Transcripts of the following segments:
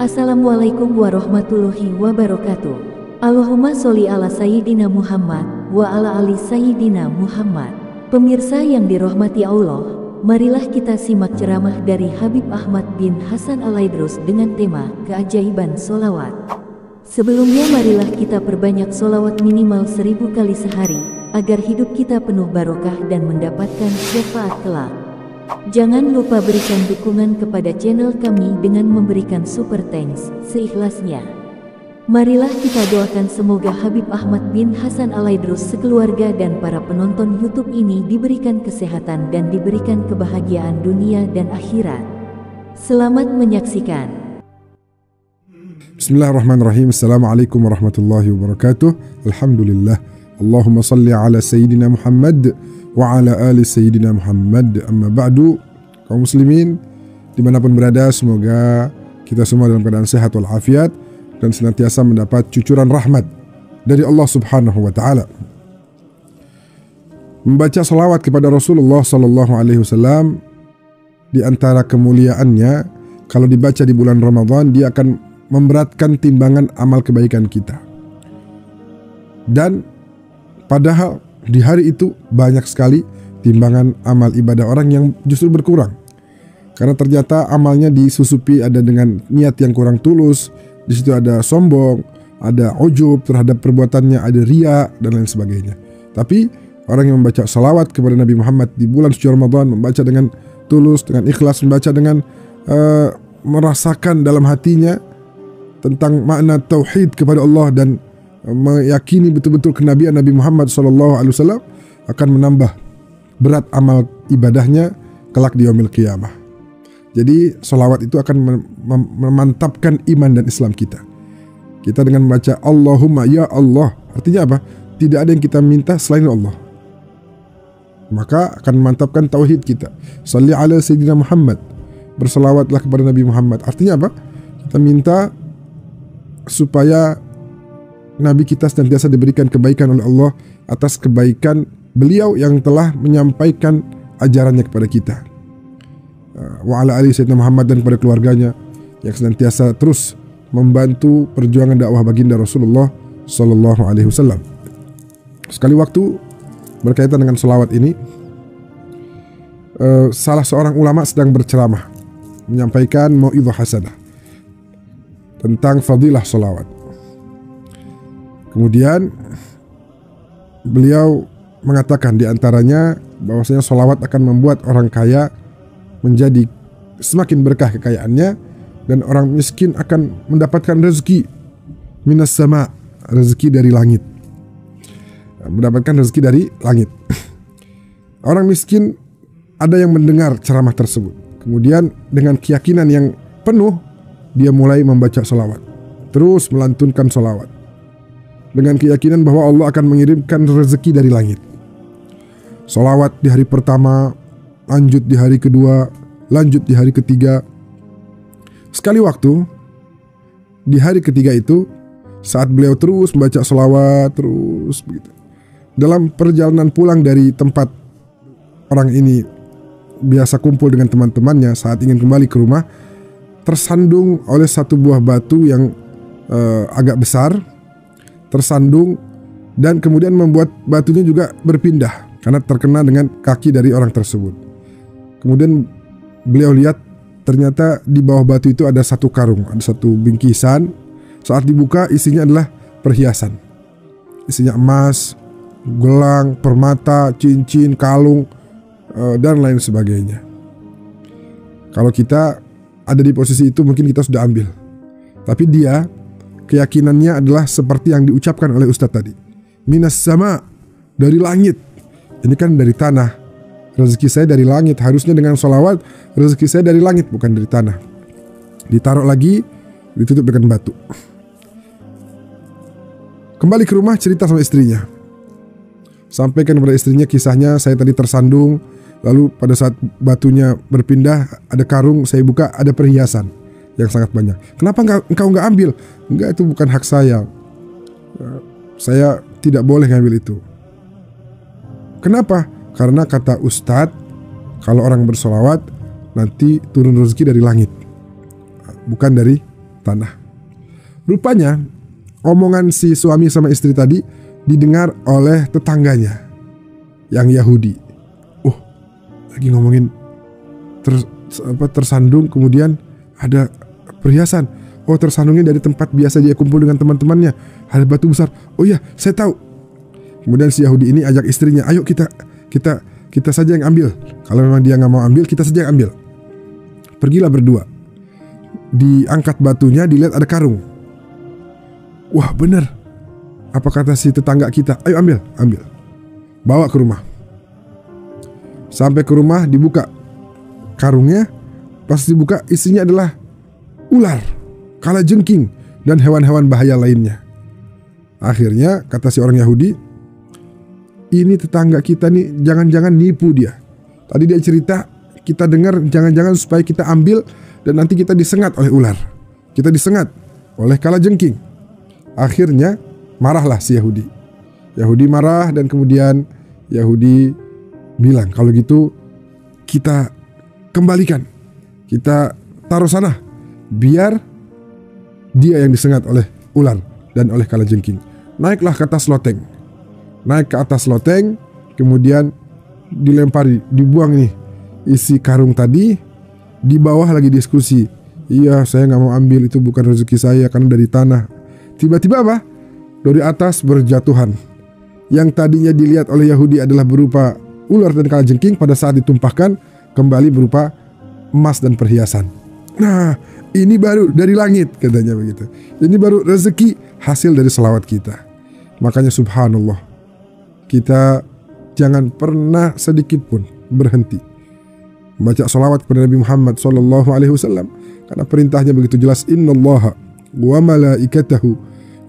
Assalamualaikum warahmatullahi wabarakatuh. Allahumma sholli ala Sayyidina Muhammad wa ala ali Sayyidina Muhammad. Pemirsa yang dirahmati Allah, marilah kita simak ceramah dari Habib Ahmad bin Hasan Al-Aidrus dengan tema keajaiban solawat. Sebelumnya marilah kita perbanyak solawat minimal 1000 kali sehari, agar hidup kita penuh barokah dan mendapatkan syafaat kelak. Jangan lupa berikan dukungan kepada channel kami dengan memberikan super thanks seikhlasnya. Marilah kita doakan semoga Habib Ahmad bin Hasan Al-Aidrus sekeluarga dan para penonton YouTube ini diberikan kesehatan dan diberikan kebahagiaan dunia dan akhirat. Selamat menyaksikan. Bismillahirrahmanirrahim. Assalamualaikum warahmatullahi wabarakatuh. Alhamdulillah. Allahumma salli ala Sayyidina Muhammad wa ala ali Sayyidina Muhammad. Amma ba'du. Kaum muslimin dimanapun berada, semoga kita semua dalam keadaan sehat walafiat dan senantiasa mendapat cucuran rahmat dari Allah subhanahu wa ta'ala. Membaca salawat kepada Rasulullah sallallahu alaihi wasallam, di antara kemuliaannya, kalau dibaca di bulan Ramadan, dia akan memberatkan timbangan amal kebaikan kita. Dan padahal di hari itu banyak sekali timbangan amal ibadah orang yang justru berkurang. Karena ternyata amalnya disusupi ada dengan niat yang kurang tulus, di situ ada sombong, ada ujub terhadap perbuatannya, ada riya dan lain sebagainya. Tapi orang yang membaca salawat kepada Nabi Muhammad di bulan suci Ramadan, membaca dengan tulus, dengan ikhlas, membaca dengan merasakan dalam hatinya tentang makna tauhid kepada Allah dan meyakini betul-betul kenabian Nabi Muhammad SAW, akan menambah berat amal ibadahnya kelak di yaumil qiyamah. Jadi salawat itu akan memantapkan iman dan Islam kita. Kita dengan membaca Allahumma ya Allah, artinya apa? Tidak ada yang kita minta selain Allah, maka akan memantapkan tauhid kita. Salli ala Sayyidina Muhammad, bersalawatlah kepada Nabi Muhammad, artinya apa? Kita minta supaya Nabi kita senantiasa diberikan kebaikan oleh Allah atas kebaikan beliau yang telah menyampaikan ajarannya kepada kita. Wa ala ali Sayyidina Muhammad, dan kepada keluarganya yang senantiasa terus membantu perjuangan dakwah baginda Rasulullah sallallahu alaihi wasallam. Sekali waktu berkaitan dengan selawat ini, salah seorang ulama sedang berceramah menyampaikan mau'izah hasanah tentang fadilah selawat. Kemudian beliau mengatakan di antaranya bahwasanya salawat akan membuat orang kaya menjadi semakin berkah kekayaannya, dan orang miskin akan mendapatkan rezeki minas sama, rezeki dari langit. Mendapatkan rezeki dari langit. Orang miskin ada yang mendengar ceramah tersebut, kemudian dengan keyakinan yang penuh dia mulai membaca salawat, terus melantunkan salawat dengan keyakinan bahwa Allah akan mengirimkan rezeki dari langit. Salawat di hari pertama, lanjut di hari kedua, lanjut di hari ketiga. Sekali waktu di hari ketiga itu, saat beliau terus membaca salawat, terus begitu, dalam perjalanan pulang dari tempat orang ini biasa kumpul dengan teman-temannya, saat ingin kembali ke rumah, tersandung oleh satu buah batu yang agak besar, tersandung, dan kemudian membuat batunya juga berpindah karena terkena dengan kaki dari orang tersebut. Kemudian beliau lihat ternyata di bawah batu itu ada satu karung, ada satu bingkisan. Saat dibuka isinya adalah perhiasan, isinya emas, gelang, permata, cincin, kalung, dan lain sebagainya. Kalau kita ada di posisi itu mungkin kita sudah ambil, tapi dia keyakinannya adalah seperti yang diucapkan oleh Ustadz tadi. Minas sama, dari langit. Ini kan dari tanah. Rezeki saya dari langit. Harusnya dengan sholawat, rezeki saya dari langit, bukan dari tanah. Ditaruh lagi, ditutup dengan batu. Kembali ke rumah, cerita sama istrinya. Sampaikan kepada istrinya kisahnya, saya tadi tersandung, lalu pada saat batunya berpindah, ada karung, saya buka, ada perhiasan yang sangat banyak. Kenapa engkau nggak ambil? Enggak, itu bukan hak saya. Saya tidak boleh ngambil itu. Kenapa? Karena kata Ustadz, kalau orang bersolawat nanti turun rezeki dari langit, bukan dari tanah. Rupanya omongan si suami sama istri tadi didengar oleh tetangganya yang Yahudi. Lagi ngomongin tersandung, kemudian ada perhiasan. Tersandungnya dari tempat biasa dia kumpul dengan teman-temannya, ada batu besar. Oh iya, saya tahu. Kemudian si Yahudi ini ajak istrinya, ayo kita saja yang ambil. Kalau memang dia nggak mau ambil, kita saja yang ambil. Pergilah berdua. Diangkat batunya, dilihat ada karung. Wah, benar. Apa kata si tetangga kita? Ayo ambil. Bawa ke rumah. Sampai ke rumah, dibuka karungnya. Pas dibuka, isinya adalah ular, kalajengking, dan hewan-hewan bahaya lainnya. Akhirnya kata si orang Yahudi, ini tetangga kita nih, jangan-jangan nipu dia. Tadi dia cerita, kita dengar jangan-jangan supaya kita ambil dan nanti kita disengat oleh ular, kita disengat oleh kalajengking. Akhirnya marahlah si Yahudi. Yahudi marah dan kemudian Yahudi bilang, kalau gitu kita kembalikan, kita taruh sana, biar dia yang disengat oleh ular dan oleh kalajengking. Naiklah ke atas loteng. Naik ke atas loteng, kemudian dilempari, dibuang nih isi karung tadi. Di bawah lagi diskusi. Iya, saya nggak mau ambil, itu bukan rezeki saya karena dari tanah. Tiba-tiba apa? Dari atas berjatuhan. Yang tadinya dilihat oleh Yahudi adalah berupa ular dan kalajengking, pada saat ditumpahkan kembali berupa emas dan perhiasan. Nah, ini baru dari langit, katanya begitu. Ini baru rezeki hasil dari selawat kita. Makanya subhanallah, kita jangan pernah sedikit pun berhenti baca salawat kepada Nabi Muhammad SAW, karena perintahnya begitu jelas, innallaha wa malaikatahu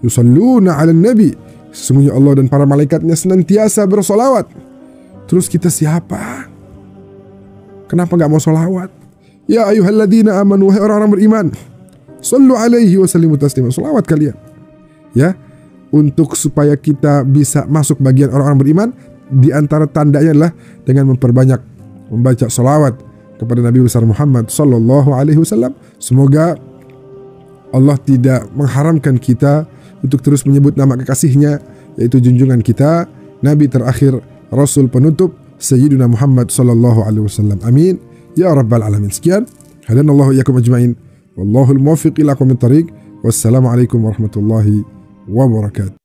yusalluna 'alan nabi. Sesungguhnya Allah dan para malaikatnya senantiasa bersolawat. Terus kita siapa? Kenapa gak mau solawat? Ya ayyuhalladzina amanu, wahai orang-orang beriman, sallu alaihi wa sallimu taslima. Solawat kalian. Ya, untuk supaya kita bisa masuk bagian orang-orang beriman, di antara tandanya adalah dengan memperbanyak membaca solawat kepada Nabi besar Muhammad sallallahu alaihi wasallam. Semoga Allah tidak mengharamkan kita untuk terus menyebut nama kekasihnya, yaitu junjungan kita, Nabi terakhir, Rasul penutup, Sayyidina Muhammad sallallahu alaihi wasallam. Amin ya rabbal alamin. Sekian, hadanallahu iyyakum ajmain, wallahul muwaffiq ila aqwamit thariq. Wassalamualaikum warahmatullahi wabarakatuh.